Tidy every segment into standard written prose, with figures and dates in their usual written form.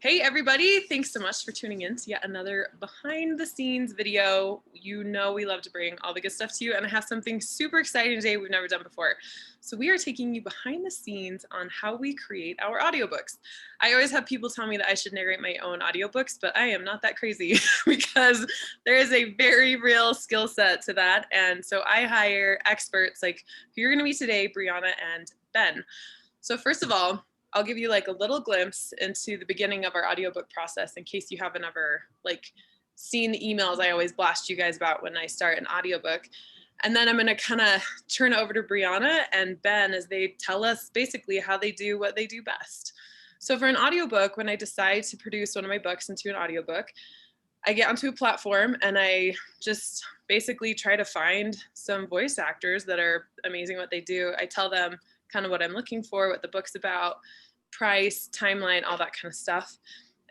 Hey everybody, thanks so much for tuning in to yet another behind the scenes video. You know we love to bring all the good stuff to you, and I have something super exciting today we've never done before. So we are taking you behind the scenes on how we create our audiobooks. I always have people tell me that I should narrate my own audiobooks, but I am not that crazy because there is a very real skill set to that. And so I hire experts like who you're gonna meet today, Bryanna and Ben. So first of all, I'll give you like a little glimpse into the beginning of our audiobook process in case you haven't ever seen the emails I always blast you guys about when I start an audiobook. And then I'm going to kind of turn it over to Bryanna and Ben as they tell us basically how they do what they do best. So for an audiobook, when I decide to produce one of my books into an audiobook, I get onto a platform and I just basically try to find some voice actors that are amazing at what they do. I tell them kind of what I'm looking for, what the book's about, price, timeline, all that kind of stuff.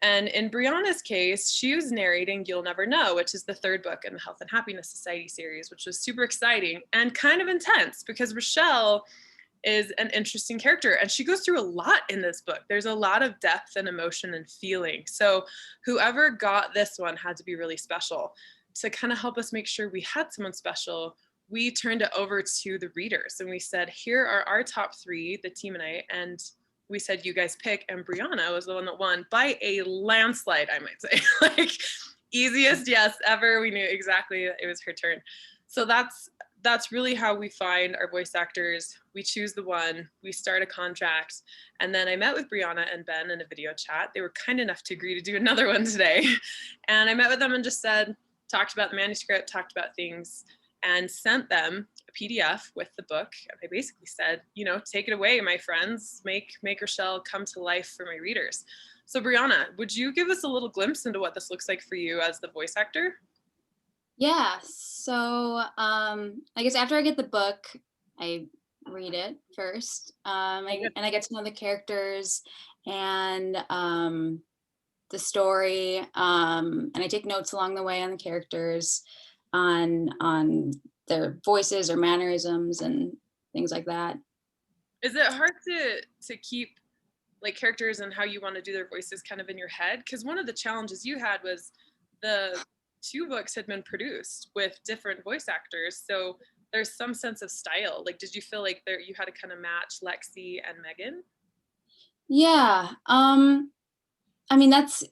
And in Bryanna's case, she was narrating You'll Never Know, which is the third book in the Health and Happiness Society series, which was super exciting and kind of intense because Rochelle is an interesting character and she goes through a lot in this book. There's a lot of depth and emotion and feeling. So whoever got this one had to be really special. To kind of help us make sure we had someone special, we turned it over to the readers and we said, here are our top three, the team and I, and we said, you guys pick. And Bryanna was the one that won by a landslide, I might say. Like easiest yes ever. We knew exactly it was her turn. So that's really how we find our voice actors. We choose the one, we start a contract, and then I met with Bryanna and Ben in a video chat. They were kind enough to agree to do another one today. And I met with them and just said, talked about the manuscript, talked about things, and sent them a PDF with the book. And I basically said, take it away, my friends, make Rochelle come to life for my readers. So Bryanna, would you give us a little glimpse into what this looks like for you as the voice actor? Yeah, so I guess after I get the book, I read it first, and I get to know the characters and the story, and I take notes along the way on the characters, on their voices or mannerisms and things like that. Is it hard to keep like characters and how you want to do their voices kind of in your head? Because one of the challenges you had was the two books had been produced with different voice actors, so there's some sense of style. Like, did you feel like there you had to kind of match Lexi and Megan? Yeah, I mean that's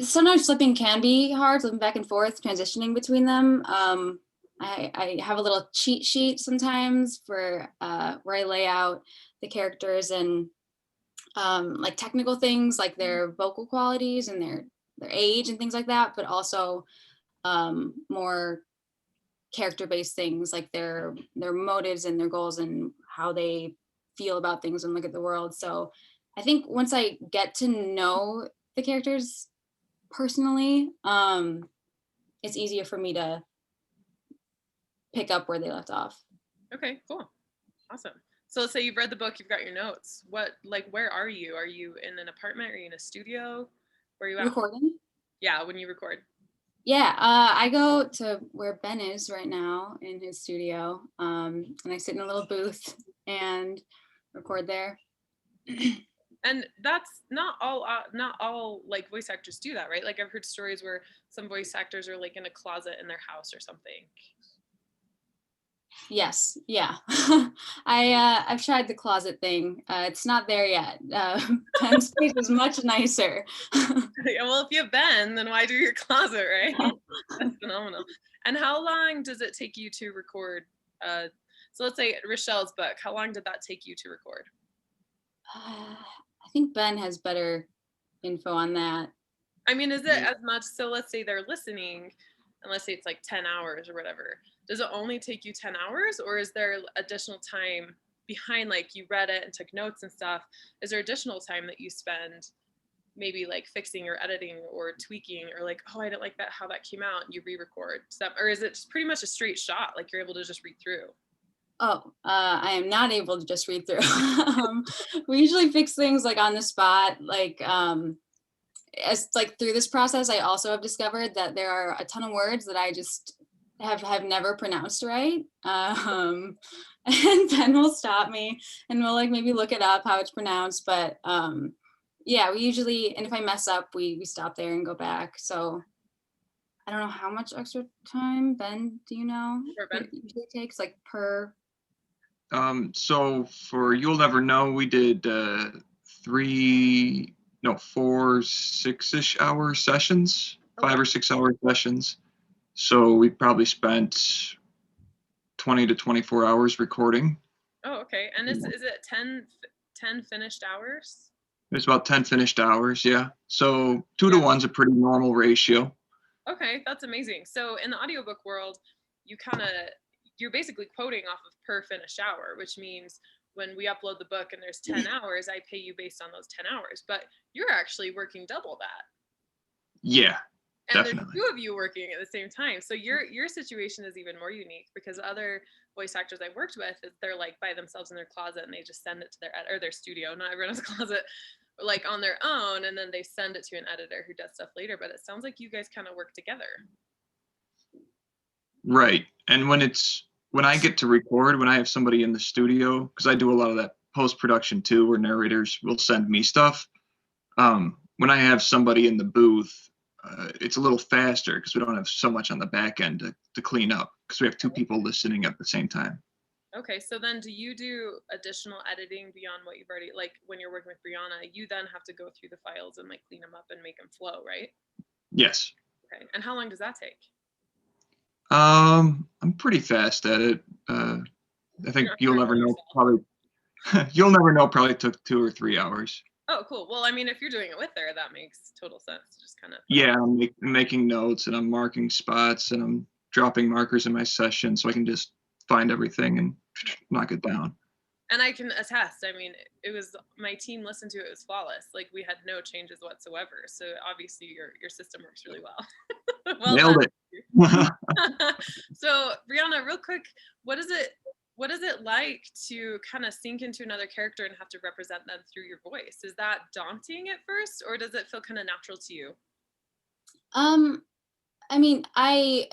sometimes flipping can be hard, flipping back and forth, transitioning between them. I have a little cheat sheet sometimes for where I lay out the characters and like technical things like their vocal qualities and their age and things like that, but also more character-based things like their motives and their goals and how they feel about things and look at the world. So I think once I get to know the characters personally, it's easier for me to pick up where they left off. Okay, cool. Awesome. So let's say you've read the book, you've got your notes. Where are you? Are you in an apartment? Are you in a studio? Where are you at? Recording? Yeah, when you record. Yeah, I go to where Ben is right now in his studio, and I sit in a little booth and record there. And that's not all like voice actors do that, right? Like I've heard stories where some voice actors are like in a closet in their house or something. Yes, yeah. I've tried the closet thing. It's not there yet. Ben's space is much nicer. Yeah, well, if you have Ben, then why do your closet, right? That's phenomenal. And how long does it take you to record? So let's say Rochelle's book. How long did that take you to record? I think Ben has better info on that. I mean, is it as much? So let's say they're listening, and let's say it's like 10 hours or whatever. Does it only take you 10 hours, or is there additional time behind, like you read it and took notes and stuff? Is there additional time that you spend maybe like fixing or editing or tweaking, or like, oh, I didn't like that, how that came out, and you re-record stuff? Or is it just pretty much a straight shot, like you're able to just read through? Oh, I am not able to just read through. We usually fix things like on the spot, like as like through this process, I also have discovered that there are a ton of words that I just have never pronounced right. And Ben will stop me and we'll like maybe look it up how it's pronounced, but Yeah, we usually, and if I mess up, we stop there and go back. So I don't know how much extra time, Ben, do you know Or it Ben? usually takes, like, per? So for You'll Never Know, we did four 6-ish hour sessions, Oh, wow. 5 or 6 hour sessions. So we probably spent 20 to 24 hours recording. Oh, okay. And is it 10 finished hours? There's about 10 finished hours, yeah. So 2 to Yeah. 1's a pretty normal ratio. Okay, that's amazing. So in the audiobook world, you're basically quoting off of per finished hour, which means when we upload the book and there's 10 hours, I pay you based on those 10 hours. But you're actually working double that. Yeah, And there's definitely. 2 of you working at the same time. So your situation is even more unique because other voice actors I worked with, they're like by themselves in their closet and they just send it to their studio. Not everyone has a closet, like on their own, and then they send it to an editor who does stuff later. But it sounds like you guys kind of work together. Right. And when I get to record, when I have somebody in the studio, because I do a lot of that post production too, where narrators will send me stuff. When I have somebody in the booth, it's a little faster because we don't have so much on the back end to clean up because we have 2 people listening at the same time. Okay, so then do you do additional editing beyond what you've already, like when you're working with Bryanna, you then have to go through the files and like clean them up and make them flow, right? Yes. Okay, and how long does that take? I'm pretty fast at it. I think You're hard on yourself. You'll Never Know probably took 2 or 3 hours. Oh, cool. Well, I mean, if you're doing it with her, that makes total sense. Just kind of. Yeah, I'm making notes and I'm marking spots and I'm dropping markers in my session so I can just find everything and knock it down. And I can attest. I mean, it was my team listened to it. It was flawless. Like we had no changes whatsoever. So obviously your system works really well. Well Nailed done. it. So Bryanna, real quick, what is it like to kind of sink into another character and have to represent them through your voice? Is that daunting at first, or does it feel kind of natural to you? I mean, I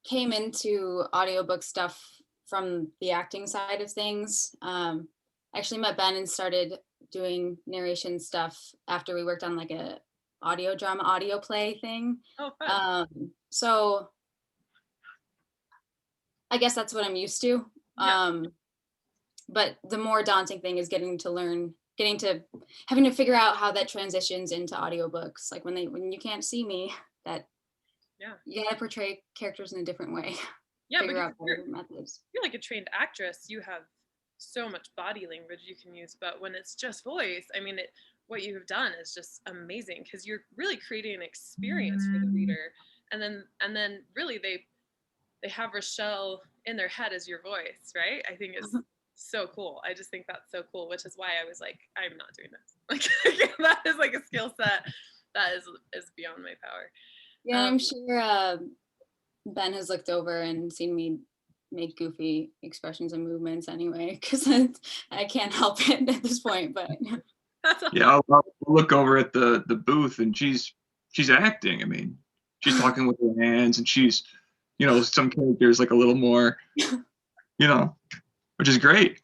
came into audiobook stuff from the acting side of things. I actually met Ben and started doing narration stuff after we worked on like a audio drama, audio play thing. Oh, fun. So I guess that's what I'm used to. Yeah. But the more daunting thing is having to figure out how that transitions into audiobooks. Like when you can't see me, that Yeah. you gotta portray characters in a different way. Yeah, Figure because out better methods. you're like a trained actress. You have so much body language you can use, but when it's just voice, I mean, what you have done is just amazing because you're really creating an experience for the reader, and then really they have Rochelle in their head as your voice, right? I think it's so cool. I just think that's so cool, which is why I was like, I'm not doing this. Like that is like a skill set that is beyond my power. Yeah, I'm sure Ben has looked over and seen me make goofy expressions and movements anyway, because I can't help it at this point. But Yeah, I'll look over at the booth and she's acting. I mean, she's talking with her hands and she's, some characters like a little more, which is great.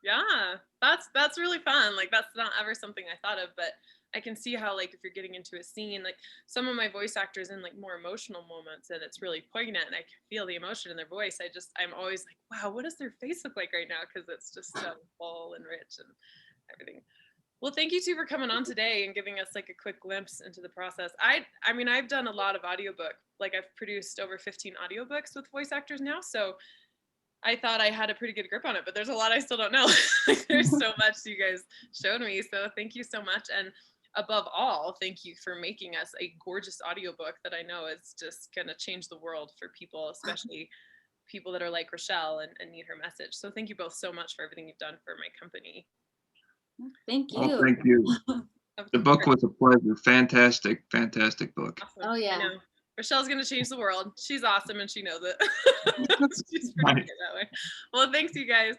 Yeah, that's really fun. Like that's not ever something I thought of, but I can see how like if you're getting into a scene, like some of my voice actors in like more emotional moments and it's really poignant and I can feel the emotion in their voice. I'm always like, wow, what does their face look like right now? Because it's just so full and rich and everything. Well, thank you two for coming on today and giving us like a quick glimpse into the process. I mean, I've done a lot of audiobook. Like I've produced over 15 audiobooks with voice actors now. So I thought I had a pretty good grip on it, but there's a lot I still don't know. There's so much you guys showed me. So thank you so much. And above all, thank you for making us a gorgeous audiobook that I know is just going to change the world for people, especially people that are like Rochelle and need her message. So thank you both so much for everything you've done for my company. thank you. Oh, thank you. The book was a pleasure. Fantastic, fantastic book. Awesome. Oh yeah. Rochelle's going to change the world. She's awesome and she knows it. She's pretty Nice. good that way. Well, thanks you guys.